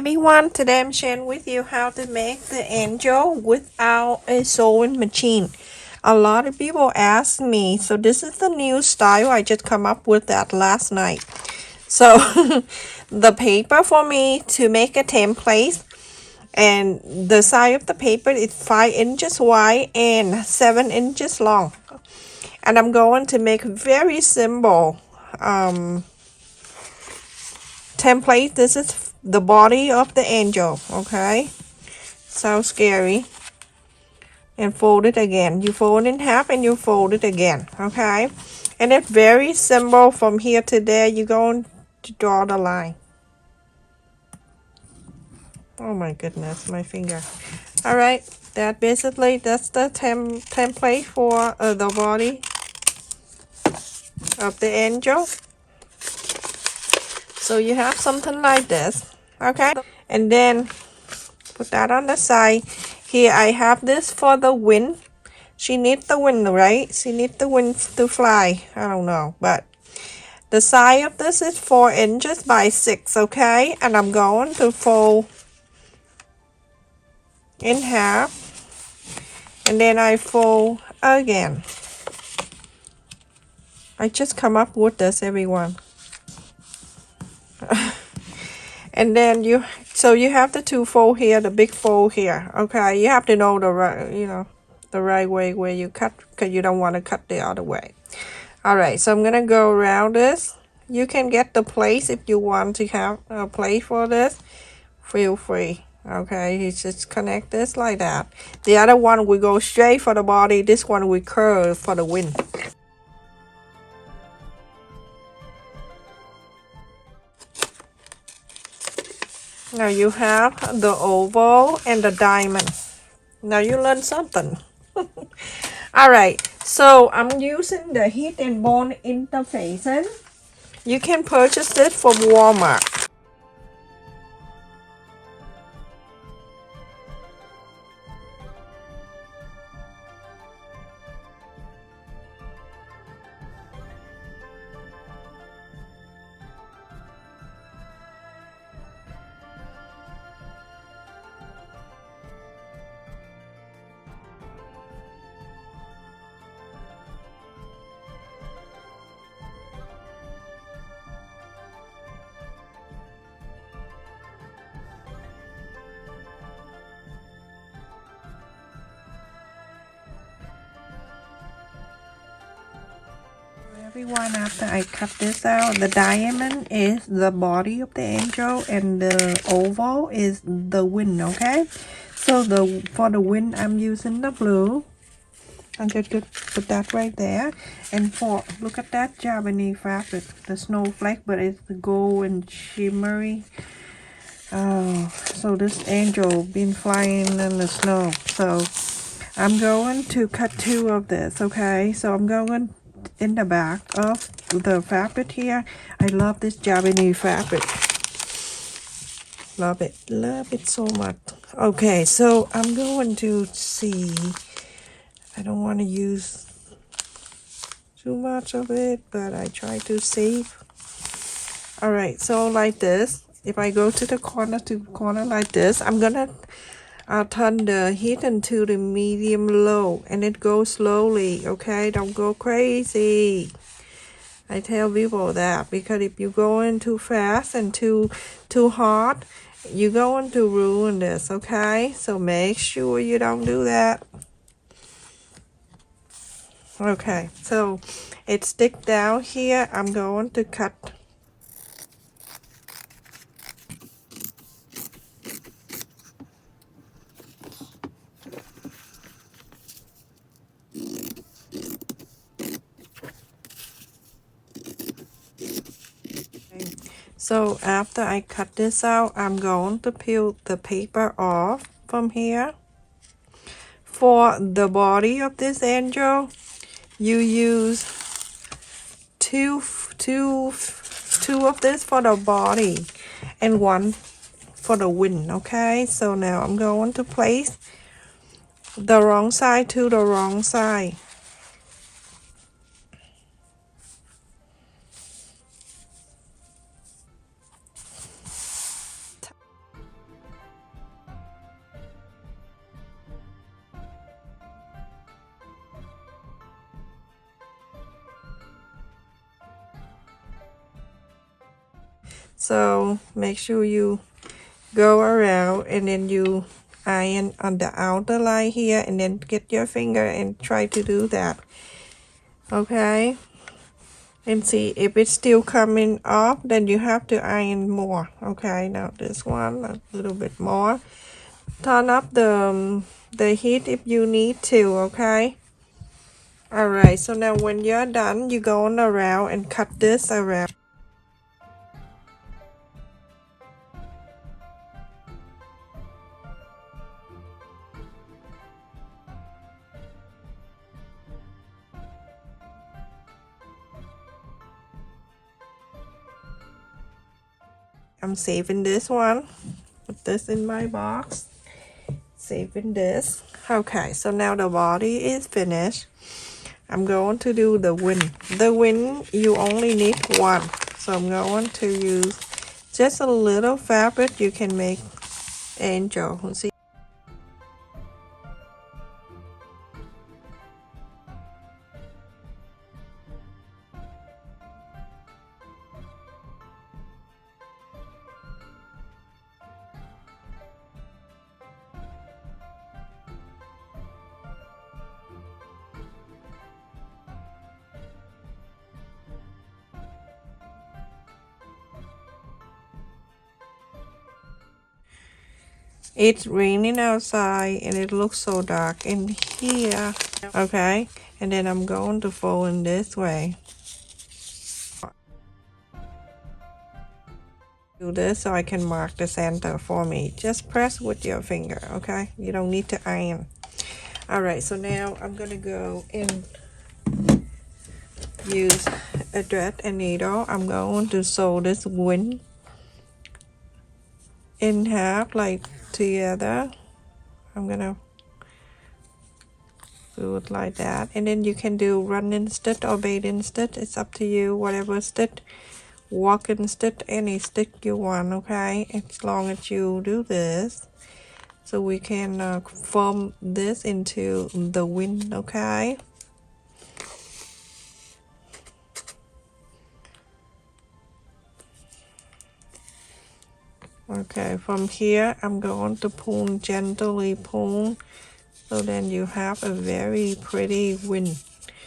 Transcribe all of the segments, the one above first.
everyone, today I'm sharing with you how to make the angel without a sewing machine. A lot of people ask me, so this is the new style. I just come up with that last night. So the paper for me to make a template, and the size of the paper is 5 inches wide and 7 inches long. And I'm going to make very simple template. This is the body of the angel, okay? So scary. And fold it again. You fold in half and you fold it again, okay? And it's very simple. From here to there, you're going to draw the line. Oh my goodness, my finger. All right, that's the template for the body of the angel. So you have something like this, okay? And then put that on the side. Here I have this for the wind. She needs the wind, right? She needs the wind to fly. I don't know, but the size of this is 4 inches by 6, okay? And I'm going to fold in half, and then I fold again. I just come up with this, everyone. And then you have the two fold here, the big fold here, okay? You have to know the right, the right way where you cut, because you don't want to cut the other way. All right, so I'm gonna go around this. You can get the place if you want to have a place for this. Feel free. Okay, you just connect this like that. The other one we go straight for the body. This one we curve for the wind. Now you have the oval and the diamond. Now you learn something. All right, so I'm using the heat and bond interfacing. You can purchase it from Walmart. Everyone, after I cut this out, the diamond is the body of the angel and the oval is the wind, okay? So for the wind, I'm using the blue. I'm just gonna put that right there. And look at that Japanese fabric, the snowflake, but it's the gold and shimmery. Oh, so this angel been flying in the snow. So I'm going to cut 2 of this, okay? So I'm going in the back of the fabric here. I love this Japanese fabric. Love it so much. Okay, so I'm going to see. I don't want to use too much of it, but I try to save. All right, so like this. If I go to the corner like this, I'm gonna turn the heat into the medium low, and it goes slowly, okay? Don't go crazy. I tell people that, because if you go in too fast and too hot, you're going to ruin this, okay? So make sure you don't do that. Okay, so it stick down here. I'm going to cut. So after I cut this out, I'm going to peel the paper off from here. For the body of this angel, you use two of this for the body and 1 for the wind, okay? So now I'm going to place the wrong side to the wrong side. So make sure you go around and then you iron on the outer line here, and then get your finger and try to do that. Okay, and see if it's still coming off, then you have to iron more. Okay, now this one a little bit more. Turn up the heat if you need to. Okay. Alright, so now when you're done, you go on around and cut this around. I'm saving this one. Put this in my box. Saving this. Okay, so now the body is finished. I'm going to do the wing. The wing, you only need one. So I'm going to use just a little fabric. You can make angel. See? It's raining outside and it looks so dark in here. Okay, and then I'm going to fold in this way. Do this so I can mark the center for me. Just press with your finger, okay? You don't need to iron. Alright, so now I'm gonna go and use a thread and needle. I'm going to sew this wing in half, like together. I'm gonna do it like that, and then you can do running stitch or baiting stitch. It's up to you, whatever stitch, walking stitch, any stitch you want. Okay, as long as you do this, so we can form this into the wing. Okay. Okay, from here I'm going to pull, gently pull, so then you have a very pretty wing.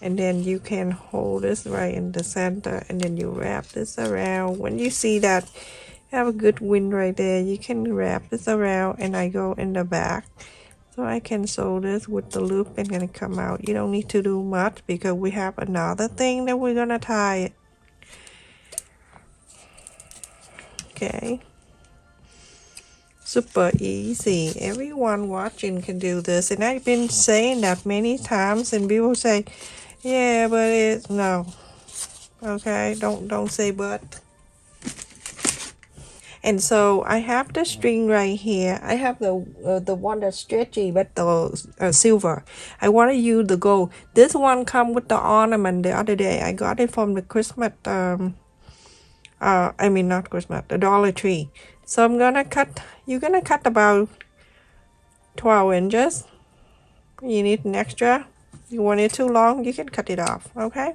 And then you can hold this right in the center, and then you wrap this around. When you see that you have a good wing right there, you can wrap this around, and I go in the back so I can sew this with the loop and gonna come out. You don't need to do much because we have another thing that we're gonna tie it. Okay, super easy. Everyone watching can do this, and I've been saying that many times, and people say, yeah, but it's no. Okay, don't say but. And so I have the string right here. I have the one that's stretchy, but the silver. I want to use the gold. This one come with the ornament the other day. I got it from the Christmas I mean not Christmas, the Dollar Tree. So I'm gonna cut. You're gonna cut about 12 inches. You need an extra. You want it too long, you can cut it off. Okay.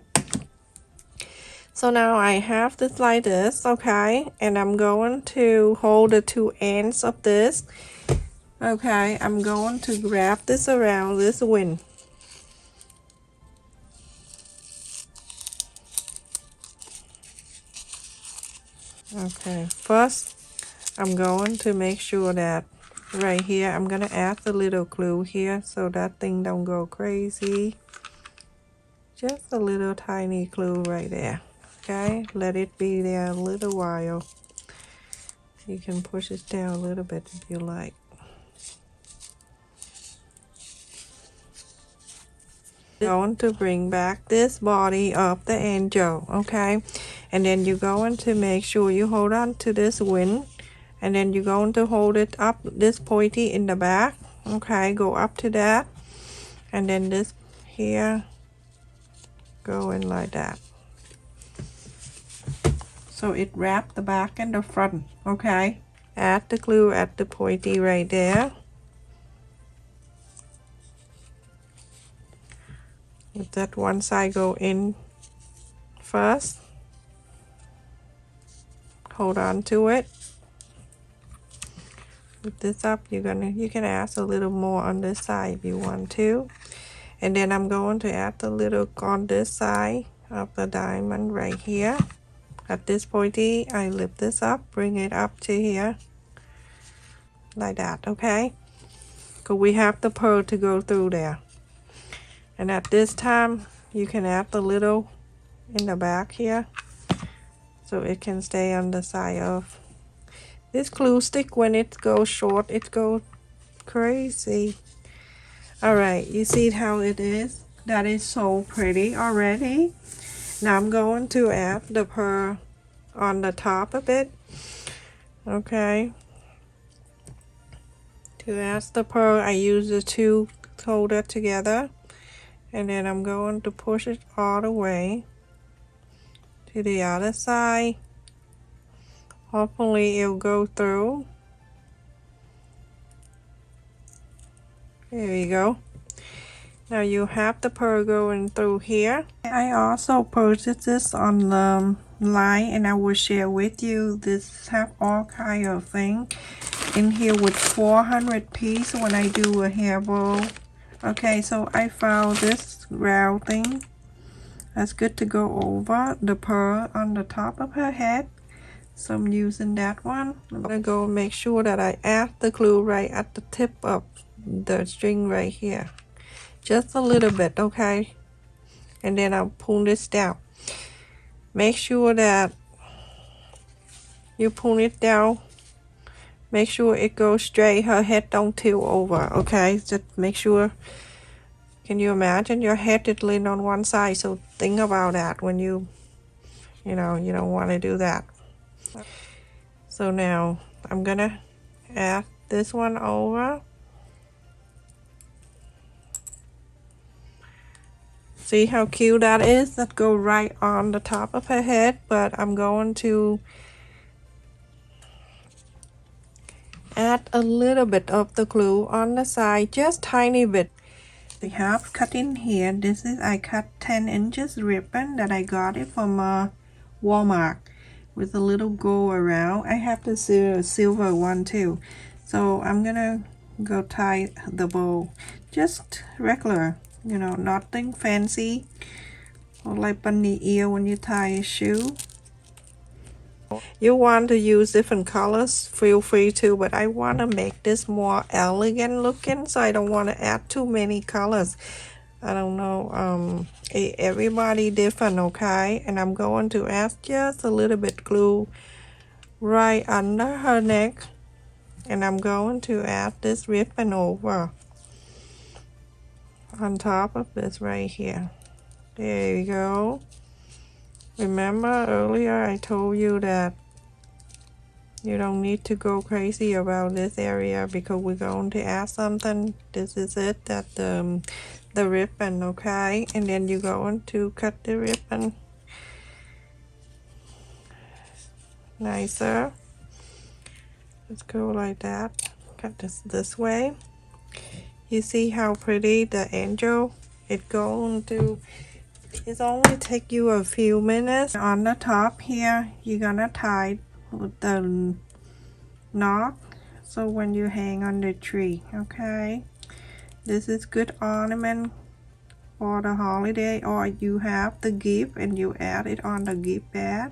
So now I have this like this, okay, and I'm going to hold the two ends of this. Okay, I'm going to wrap this around this wing. Okay, first I'm going to make sure that right here I'm gonna add the little glue here so that thing don't go crazy. Just a little tiny glue right there. Okay, let it be there a little while. You can push it down a little bit if you like. Going to bring back this body of the angel, okay, and then you're going to make sure you hold on to this wing, and then you're going to hold it up this pointy in the back. Okay, go up to that, and then this here go in like that, so it wrapped the back and the front. Okay, add the glue at the pointy right there. Let that one side go in first. hold on to it. Lift this up. You can add a little more on this side if you want to. And then I'm going to add a little on this side of the diamond right here. At this pointy, I lift this up, bring it up to here, like that, okay? Because we have the pearl to go through there. And at this time, you can add a little in the back here, so it can stay on the side of this glue stick. When it goes short, it goes crazy. All right, you see how it is? That is so pretty already. Now I'm going to add the pearl on the top of it. Okay. To add the pearl, I use the two holder together, and then I'm going to push it all the way to the other side. Hopefully it'll go through. There you go. Now you have the pearl going through here. I also purchased this on the line, and I will share with you. This have all kind of thing in here with 400 pieces when I do a hair bow. Okay, so I found this round thing. That's good to go over the pearl on the top of her head. So I'm using that one. I'm gonna go make sure that I add the glue right at the tip of the string right here. Just a little bit, okay? And then I'll pull this down. Make sure that you pull it down. Make sure it goes straight. Her head don't tilt over, okay? Just make sure. Can you imagine your head is lean on one side? So think about that when you know, you don't want to do that. So now I'm gonna add this one over. See how cute that is? That go right on the top of her head, but I'm going to add a little bit of the glue on the side, just tiny bit. We have cut in here. This is, I cut 10 inches ribbon that I got it from Walmart with a little gold around. I have the silver one too. So I'm gonna go tie the bow, just regular, you know, nothing fancy, or like bunny ear when you tie a shoe. You want to use different colors, feel free to, but I want to make this more elegant looking, so I don't want to add too many colors. I don't know, everybody different, okay? And I'm going to add just a little bit glue right under her neck, and I'm going to add this ribbon over on top of this right here. There you go. Remember earlier I told you that you don't need to go crazy about this area because we're going to add something. This is it, that the ribbon, okay? And then you're going to cut the ribbon nicer. Let's go like that. Cut this way. You see how pretty the angel is going to. It's only take you a few minutes. On the top here, you're gonna tie with the knot, so when you hang on the tree, okay? This is good ornament for the holiday, or you have the gift and you add it on the gift bag.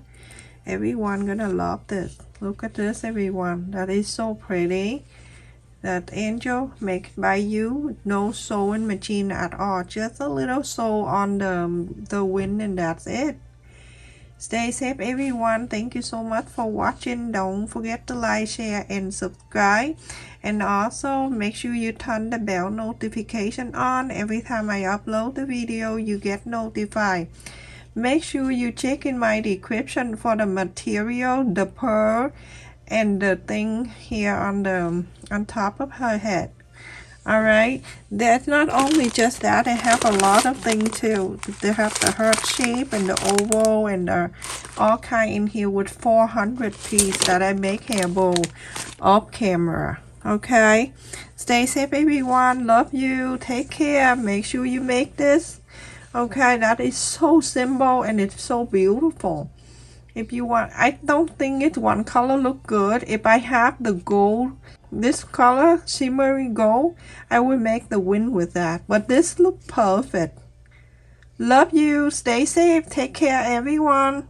Everyone gonna love this. Look at this, everyone. That is so pretty. That angel made by you, no sewing machine at all, just a little sew on the wind, and that's it. Stay safe, everyone. Thank you so much for watching. Don't forget to like, share, and subscribe, and also make sure you turn the bell notification on. Every time I upload the video, you get notified. Make sure you check in my description for the material, the pearl, and the thing here on top of her head. All right, that's not only just that, they have a lot of things too. They have the heart shape and the oval and the all kind in here with 400 pieces that I make hair bow off camera. Okay, stay safe, everyone. Love you. Take care. Make sure you make this. Okay, that is so simple and it's so beautiful. If you want, I don't think it one color look good. If I have the gold, this color, shimmery gold, I will make the wind with that. But this look perfect. Love you. Stay safe. Take care, everyone.